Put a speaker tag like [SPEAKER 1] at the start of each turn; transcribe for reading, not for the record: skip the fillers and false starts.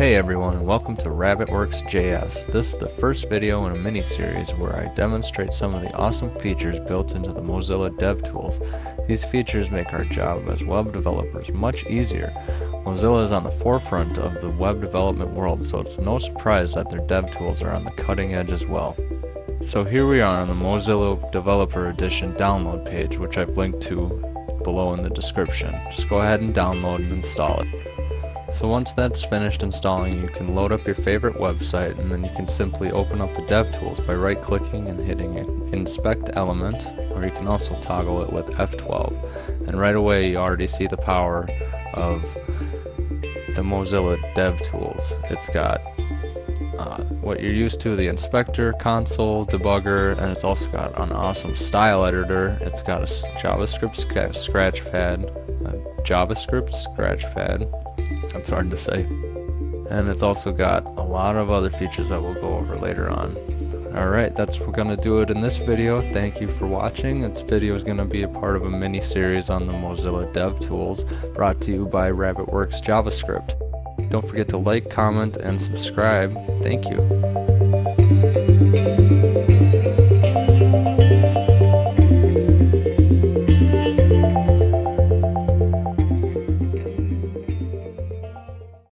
[SPEAKER 1] Hey everyone, and welcome to RabbitWerks JS. This is the first video in a mini-series where I demonstrate some of the awesome features built into the Mozilla Devtools. These features make our job as web developers much easier. Mozilla is on the forefront of the web development world, so it's no surprise that their Devtools are on the cutting edge as well. So here we are on the Mozilla Developer Edition download page, which I've linked to below in the description. Just go ahead and download and install it. So once that's finished installing, you can load up your favorite website, and then you can simply open up the Devtools by right-clicking and hitting Inspect Element, or you can also toggle it with F12. And right away you already see the power of the Mozilla Devtools. It's got what you're used to, the inspector, console, debugger, and it's also got an awesome style editor. It's got a JavaScript scratch pad. That's hard to say. And it's also got a lot of other features that we'll go over later on. Alright, we're gonna do it in this video. Thank you for watching. This video is gonna be a part of a mini series on the Mozilla Devtools brought to you by RabbitWerks JavaScript. Don't forget to like, comment, and subscribe. Thank you.